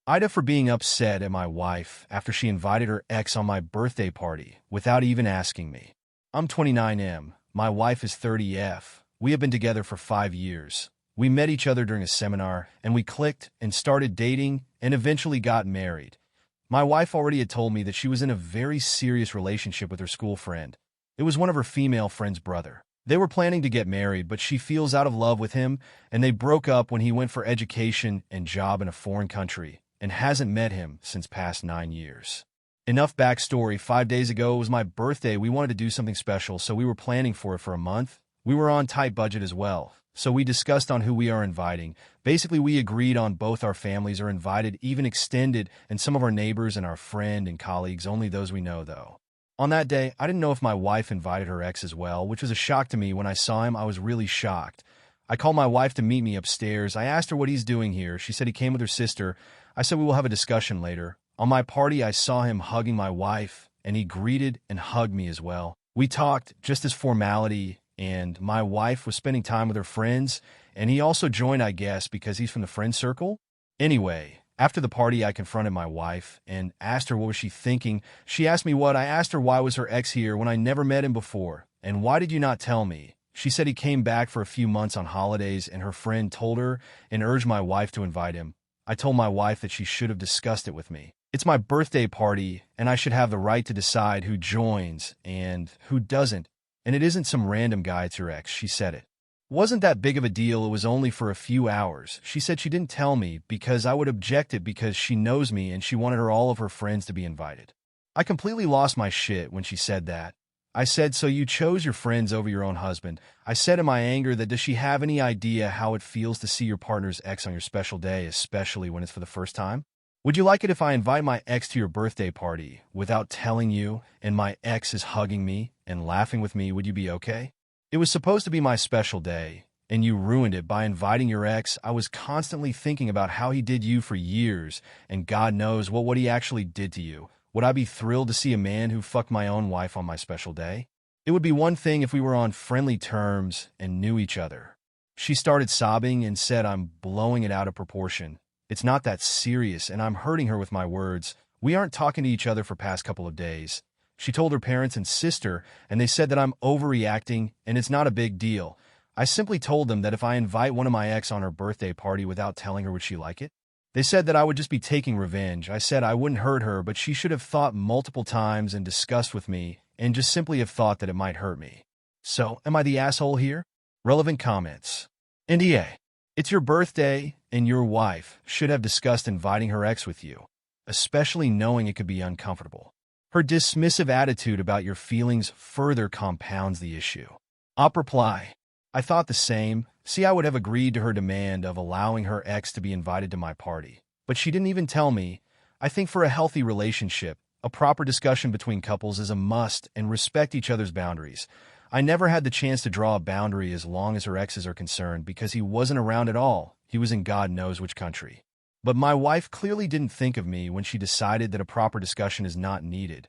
Ida for being upset at my wife after she invited her ex on my birthday party without even asking me. I'm 29M. My wife is 30F. We have been together for 5 years. We met each other during a seminar, and we clicked and started dating and eventually got married. My wife already had told me that she was in a very serious relationship with her school friend. It was one of her female friend's brother. They were planning to get married, but she feels out of love with him, and they broke up when he went for education and job in a foreign country, and hasn't met him since past 9 years. Enough backstory. 5 days ago, it was my birthday. We wanted to do something special, so we were planning for it for a month. We were on tight budget as well, so we discussed on who we are inviting. Basically, we agreed on both our families are invited, even extended, and some of our neighbors and our friend and colleagues, only those we know, though. On that day, I didn't know if my wife invited her ex as well, which was a shock to me. When I saw him, I was really shocked. I called my wife to meet me upstairs. I asked her what he's doing here. She said he came with her sister. I said we will have a discussion later. On my party, I saw him hugging my wife, and he greeted and hugged me as well. We talked just as formality, and my wife was spending time with her friends, and he also joined, I guess, because he's from the friend circle. Anyway, after the party, I confronted my wife and asked her what was she thinking. She asked me what. I asked her why was her ex here when I never met him before, and why did you not tell me? She said he came back for a few months on holidays, and her friend told her and urged my wife to invite him. I told my wife that she should have discussed it with me. It's my birthday party, and I should have the right to decide who joins and who doesn't, and it isn't some random guy, it's your ex. She said it wasn't that big of a deal. It was only for a few hours. She said she didn't tell me because I would object it because she knows me and she wanted all of her friends to be invited. I completely lost my shit when she said that. I said, so you chose your friends over your own husband. I said in my anger that does she have any idea how it feels to see your partner's ex on your special day, especially when it's for the first time? Would you like it if I invite my ex to your birthday party without telling you and my ex is hugging me and laughing with me? Would you be okay? It was supposed to be my special day, and you ruined it by inviting your ex. I was constantly thinking about how he did you for years, and God knows what he actually did to you. Would I be thrilled to see a man who fucked my own wife on my special day? It would be one thing if we were on friendly terms and knew each other. She started sobbing and said I'm blowing it out of proportion. It's not that serious, and I'm hurting her with my words. We aren't talking to each other for past couple of days. She told her parents and sister, and they said that I'm overreacting, and it's not a big deal. I simply told them that if I invite one of my ex on her birthday party without telling her, would she like it? They said that I would just be taking revenge. I said I wouldn't hurt her, but she should have thought multiple times and discussed with me, and just simply have thought that it might hurt me. So, am I the asshole here? Relevant comments. NDA. It's your birthday, and your wife should have discussed inviting her ex with you, especially knowing it could be uncomfortable. Her dismissive attitude about your feelings further compounds the issue. Op reply. I thought the same. See, I would have agreed to her demand of allowing her ex to be invited to my party, but she didn't even tell me. I think for a healthy relationship, a proper discussion between couples is a must and respect each other's boundaries. I never had the chance to draw a boundary as long as her exes are concerned because he wasn't around at all. He was in God knows which country. But my wife clearly didn't think of me when she decided that a proper discussion is not needed.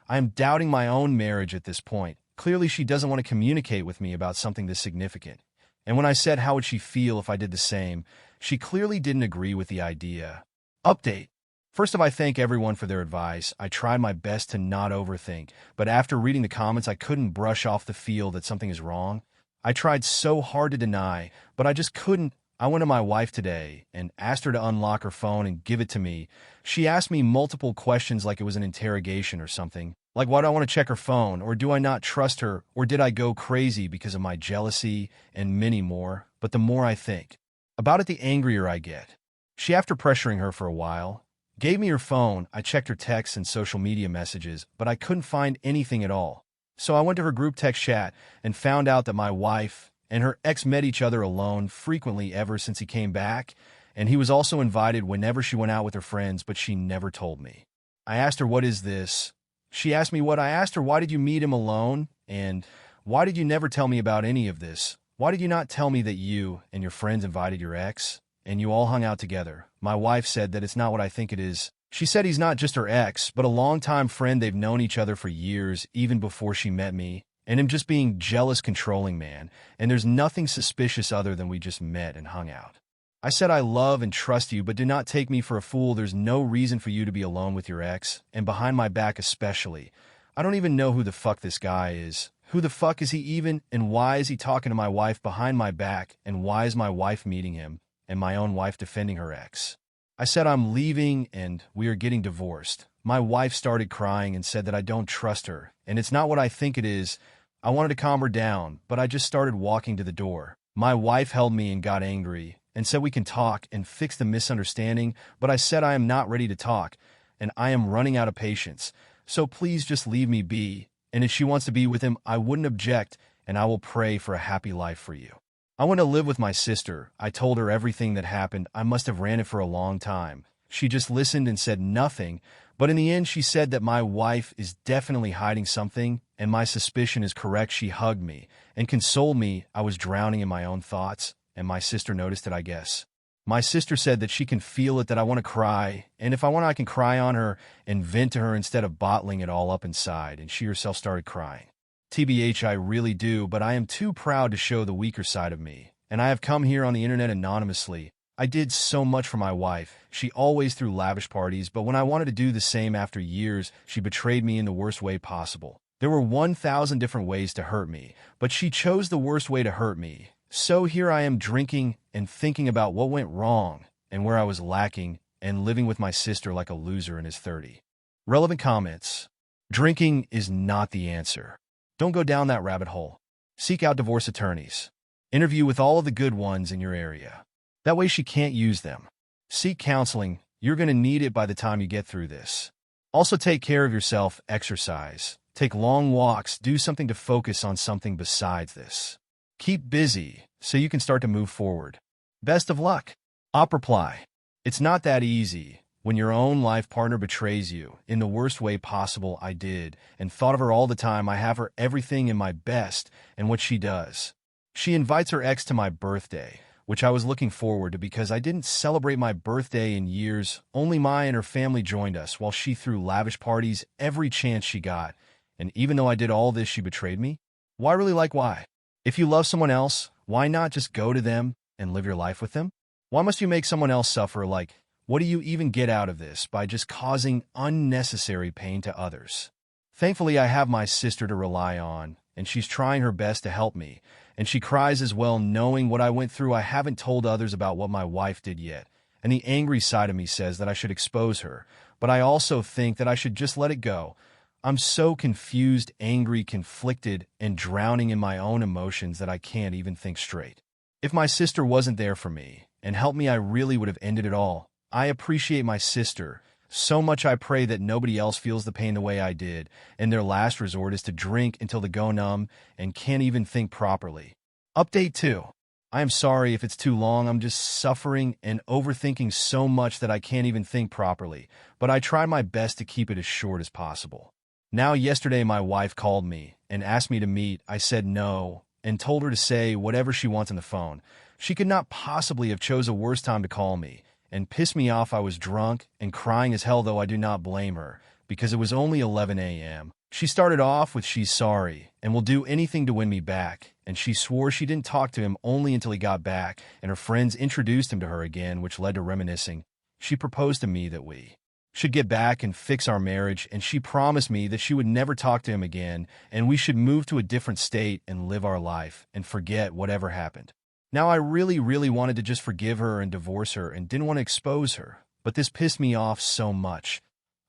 I am doubting my own marriage at this point. Clearly she doesn't want to communicate with me about something this significant. And when I said how would she feel if I did the same, she clearly didn't agree with the idea. Update. First of all, I thank everyone for their advice. I tried my best to not overthink, but after reading the comments, I couldn't brush off the feel that something is wrong. I tried so hard to deny, but I just couldn't. I went to my wife today and asked her to unlock her phone and give it to me. She asked me multiple questions like it was an interrogation or something. Like, why do I want to check her phone? Or do I not trust her? Or did I go crazy because of my jealousy? And many more. But the more I think about it, the angrier I get. She, after pressuring her for a while, gave me her phone. I checked her texts and social media messages, but I couldn't find anything at all. So I went to her group text chat and found out that my wife and her ex met each other alone frequently ever since he came back, and he was also invited whenever she went out with her friends, but she never told me. I asked her, what is this? She asked me what. I asked her, why did you meet him alone? And why did you never tell me about any of this? Why did you not tell me that you and your friends invited your ex and you all hung out together? My wife said that it's not what I think it is. She said he's not just her ex, but a longtime friend. They've known each other for years, even before she met me, and him just being jealous, controlling man. And there's nothing suspicious other than we just met and hung out. I said I love and trust you, but do not take me for a fool. There's no reason for you to be alone with your ex, and behind my back especially. I don't even know who the fuck this guy is. Who the fuck is he even, and why is he talking to my wife behind my back, and why is my wife meeting him, and my own wife defending her ex? I said I'm leaving, and we are getting divorced. My wife started crying and said that I don't trust her, and it's not what I think it is. I wanted to calm her down, but I just started walking to the door. My wife held me and got angry, and said we can talk and fix the misunderstanding, but I said I am not ready to talk, and I am running out of patience. So please just leave me be, and if she wants to be with him, I wouldn't object, and I will pray for a happy life for you. I went to live with my sister. I told her everything that happened. I must have ran it for a long time. She just listened and said nothing, but in the end she said that my wife is definitely hiding something, and my suspicion is correct. She hugged me and consoled me. I was drowning in my own thoughts, and my sister noticed it, I guess. My sister said that she can feel it, that I want to cry, and if I want, I can cry on her and vent to her instead of bottling it all up inside, and she herself started crying. TBH, I really do, but I am too proud to show the weaker side of me, and I have come here on the internet anonymously. I did so much for my wife. She always threw lavish parties, but when I wanted to do the same after years, she betrayed me in the worst way possible. There were 1,000 different ways to hurt me, but she chose the worst way to hurt me. So here I am drinking and thinking about what went wrong and where I was lacking, and living with my sister like a loser in his 30s. Relevant comments. Drinking is not the answer. Don't go down that rabbit hole. Seek out divorce attorneys. Interview with all of the good ones in your area. That way she can't use them. Seek counseling. You're going to need it by the time you get through this. Also take care of yourself. Exercise. Take long walks. Do something to focus on something besides this. Keep busy so you can start to move forward. Best of luck. Op reply. It's not that easy when your own life partner betrays you in the worst way possible. I did, and thought of her all the time. I have her everything in my best, and what she does. She invites her ex to my birthday, which I was looking forward to because I didn't celebrate my birthday in years. Only Mai and her family joined us while she threw lavish parties every chance she got. And even though I did all this, she betrayed me? Why really? Why? If you love someone else, why not just go to them and live your life with them? Why must you make someone else suffer? What do you even get out of this by just causing unnecessary pain to others? Thankfully, I have my sister to rely on, and she's trying her best to help me, and she cries as well knowing what I went through. I haven't told others about what my wife did yet, and the angry side of me says that I should expose her, but I also think that I should just let it go. I'm so confused, angry, conflicted, and drowning in my own emotions that I can't even think straight. If my sister wasn't there for me and helped me, I really would have ended it all. I appreciate my sister so much. I pray that nobody else feels the pain the way I did, and their last resort is to drink until they go numb and can't even think properly. Update 2. I am sorry if it's too long. I'm just suffering and overthinking so much that I can't even think properly, but I try my best to keep it as short as possible. Now, yesterday my wife called me and asked me to meet. I said no and told her to say whatever she wants on the phone. She could not possibly have chose a worse time to call me and piss me off. I was drunk and crying as hell, though I do not blame her because it was only 11 a.m. She started off with she's sorry and will do anything to win me back, and she swore she didn't talk to him only until he got back and her friends introduced him to her again, which led to reminiscing. She proposed to me that we should get back and fix our marriage, and she promised me that she would never talk to him again, and we should move to a different state and live our life and forget whatever happened. Now, I really wanted to just forgive her and divorce her and didn't want to expose her, but this pissed me off so much.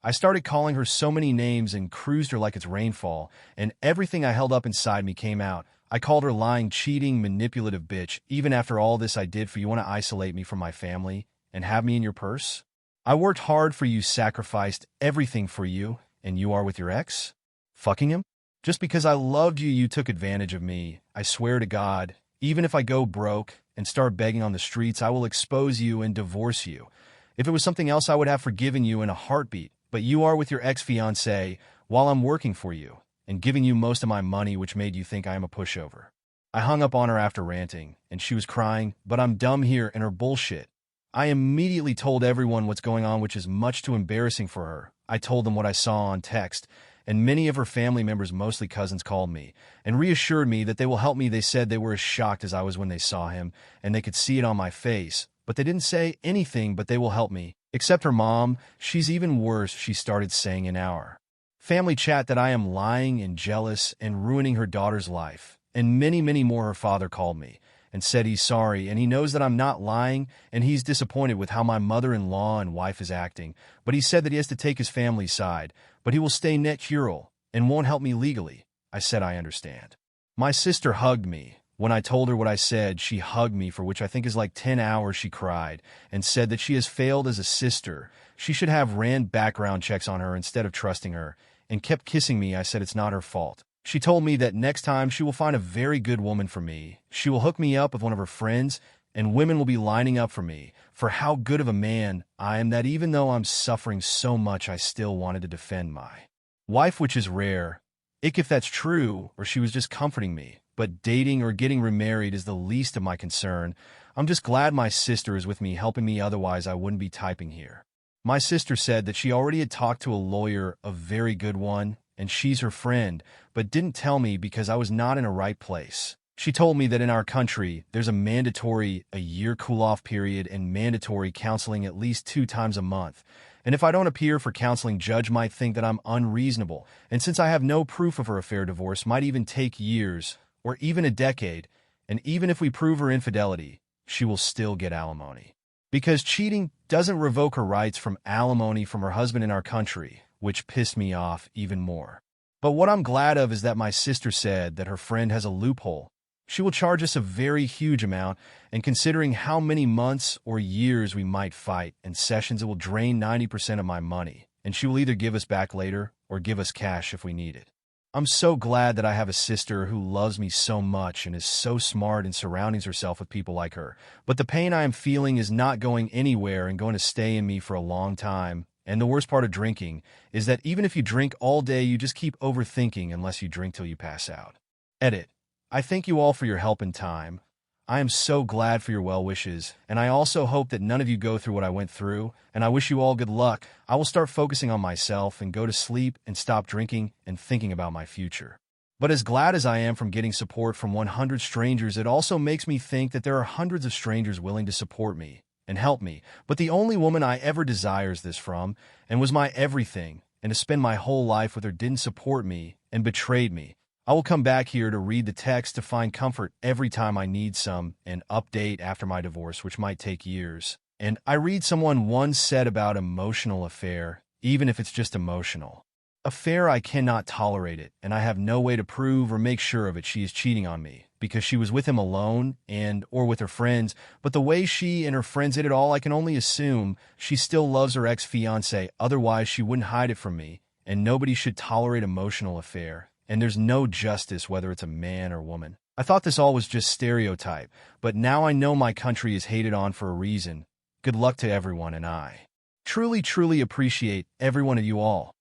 I started calling her so many names and cruised her like it's rainfall, and everything I held up inside me came out. I called her lying, cheating, manipulative bitch. Even after all this I did for you, want to isolate me from my family and have me in your purse? I worked hard for you, sacrificed everything for you, and you are with your ex? Fucking him? Just because I loved you, you took advantage of me. I swear to God, even if I go broke and start begging on the streets, I will expose you and divorce you. If it was something else, I would have forgiven you in a heartbeat, but you are with your ex-fiancé while I'm working for you and giving you most of my money, which made you think I am a pushover. I hung up on her after ranting, and she was crying, but I'm dumb here and her bullshit. I immediately told everyone what's going on, which is much too embarrassing for her. I told them what I saw on text, and many of her family members, mostly cousins, called me and reassured me that they will help me. They said they were as shocked as I was when they saw him, and they could see it on my face. but they didn't say anything but they will help me. Except her mom, she's even worse. She started saying in our family chat that I am lying and jealous and ruining her daughter's life. And many, many more. Her father called me and said he's sorry and he knows that I'm not lying and he's disappointed with how my mother-in-law and wife is acting. But he said that he has to take his family's side, but he will stay neutral and won't help me legally. I said I understand. My sister hugged me. When I told her what I said, she hugged me, for which I think is like 10 hours. She cried and said that she has failed as a sister. She should have ran background checks on her instead of trusting her, and kept kissing me. I said it's not her fault. She told me that next time she will find a very good woman for me. She will hook me up with one of her friends, and women will be lining up for me for how good of a man I am, that even though I'm suffering so much, I still wanted to defend my wife, which is rare. If that's true, or she was just comforting me. But dating or getting remarried is the least of my concern. I'm just glad my sister is with me, helping me, otherwise I wouldn't be typing here. My sister said that she already had talked to a lawyer, a very good one, and she's her friend, but didn't tell me because I was not in a right place. She told me that in our country, there's a mandatory a-year cool-off period and mandatory counseling at least 2 times a month. And if I don't appear for counseling, judge might think that I'm unreasonable. And since I have no proof of her affair, divorce might even take years, or even a decade, and even if we prove her infidelity, she will still get alimony. Because cheating doesn't revoke her rights from alimony from her husband in our country, which pissed me off even more. But what I'm glad of is that my sister said that her friend has a loophole. She will charge us a very huge amount, and considering how many months or years we might fight and sessions, it will drain 90% of my money, and she will either give us back later or give us cash if we need it. I'm so glad that I have a sister who loves me so much and is so smart and surrounding herself with people like her. But the pain I am feeling is not going anywhere and going to stay in me for a long time. And the worst part of drinking is that even if you drink all day, you just keep overthinking unless you drink till you pass out. Edit. I thank you all for your help and time. I am so glad for your well wishes, and I also hope that none of you go through what I went through, and I wish you all good luck. I will start focusing on myself and go to sleep and stop drinking and thinking about my future. But as glad as I am from getting support from 100 strangers, it also makes me think that there are hundreds of strangers willing to support me and help me. But the only woman I ever desires this from, and was my everything, and to spend my whole life with her, didn't support me and betrayed me. I will come back here to read the text to find comfort every time I need some, and update after my divorce, which might take years. And I read someone once said about emotional affair, even if it's just emotional affair, I cannot tolerate it, and I have no way to prove or make sure of it. She is cheating on me because she was with him alone and or with her friends, but the way she and her friends did it all, I can only assume she still loves her ex-fiancé, otherwise she wouldn't hide it from me, and nobody should tolerate emotional affair. And there's no justice whether it's a man or woman. I thought this all was just stereotype, but now I know my country is hated on for a reason. Good luck to everyone, and I truly, truly appreciate every one of you all.